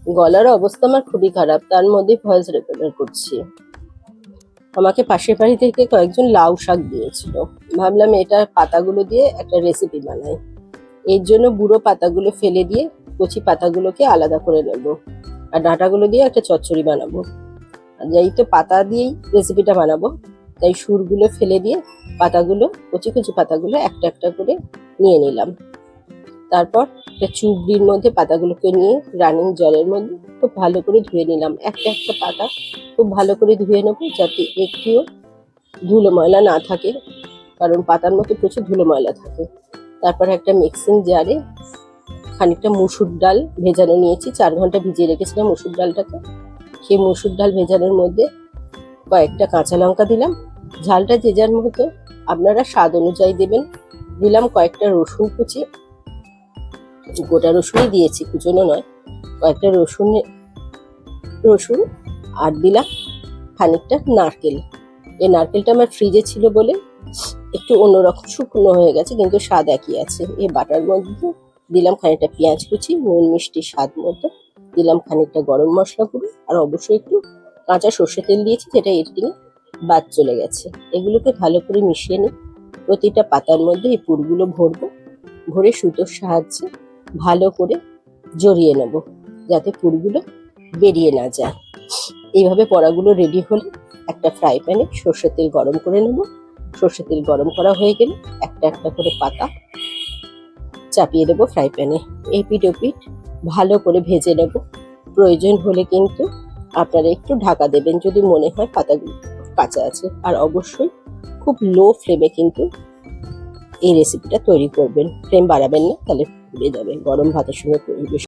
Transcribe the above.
গলার অবস্থা আমার খুবই খারাপ, তার মধ্যে ভয়েস রেকর্ডার করছি। আমাকে পাশের বাড়ি থেকে কয়েকজন লাউ শাক দিয়েছিল, ভাবলাম এটা পাতাগুলো দিয়ে একটা রেসিপি বানাই। এর জন্য বুড়ো পাতাগুলো ফেলে দিয়ে কচি পাতাগুলোকে আলাদা করে নেব, আর ডাঁটাগুলো দিয়ে একটা চচ্চড়ি বানাবো। আর যেই তো পাতা দিয়েই রেসিপিটা বানাবো, তাই সুরগুলো ফেলে দিয়ে পাতাগুলো, কচি কচি পাতাগুলো একটা একটা করে নিয়ে নিলাম। তারপর একটা চুবড়ির মধ্যে পাতাগুলোকে নিয়ে রানিং জলের মধ্যে খুব ভালো করে ধুয়ে নিলাম। একটা একটা পাতা খুব ভালো করে ধুয়ে নেবো, যাতে একটুও ধুলো ময়লা না থাকে, কারণ পাতার মধ্যে প্রচুর ধুলো ময়লা থাকে। তারপর একটা মিক্সিং জারে খানিকটা মুসুর ডাল ভেজানো নিয়েছি, 4 ঘন্টা ভিজিয়ে রেখেছিলাম মুসুর ডালটাকে। সেই মুসুর ডাল ভেজানোর মধ্যে কয়েকটা কাঁচা লঙ্কা দিলাম, ঝালটা যে যার মতো আপনারা স্বাদ অনুযায়ী দেবেন। দিলাম কয়েকটা রসুন কুচি, গোটা রসুনই দিয়েছি, কুচনো নয়, কয়েকটা রসুন। আর দিলাম খানিকটা নারকেল। এই নারকেলটা আমার ফ্রিজে ছিল বলে একটু অন্যরকম শুকনো হয়ে গেছে, কিন্তু স্বাদ একই আছে। এই বাটার মধ্যে দিলাম খানিকটা পেঁয়াজ কুচি, নুন মিষ্টি স্বাদ মতো, দিলাম খানিকটা গরম মশলা গুঁড়ো, আর অবশ্যই একটু কাঁচা সর্ষে তেল দিয়েছি, যেটা এডিটিং বাদ চলে গেছে। এগুলোকে ভালো করে মিশিয়ে নিই। প্রতিটা পাতার মধ্যে এই পুরগুলো ভরবো, ভরে সুতোর সাহায্যে ভালো করে জড়িয়ে নেব, যাতে পুরগুলো বেরিয়ে না যায়। এইভাবে বড়াগুলো রেডি হলে একটা ফ্রাই প্যানে সর্ষের তেল গরম করে নেব। সর্ষের তেল গরম করা হয়ে গেলে একটা একটা করে পাতা চাপিয়ে দেবো ফ্রাই প্যানে। এপিঠ ওপিঠ ভালো করে ভেজে নেব। প্রয়োজন হলে কিন্তু আপনারা একটু ঢাকা দেবেন যদি মনে হয় পাতাগুলো কাঁচা আছে। আর অবশ্যই খুব লো ফ্লেমে কিন্তু এই রেসিপিটা তৈরি করবেন, ফ্লেম বাড়াবেন না, তাহলে পুড়ে যাবে। গরম ভাতের সঙ্গে পরিবেশন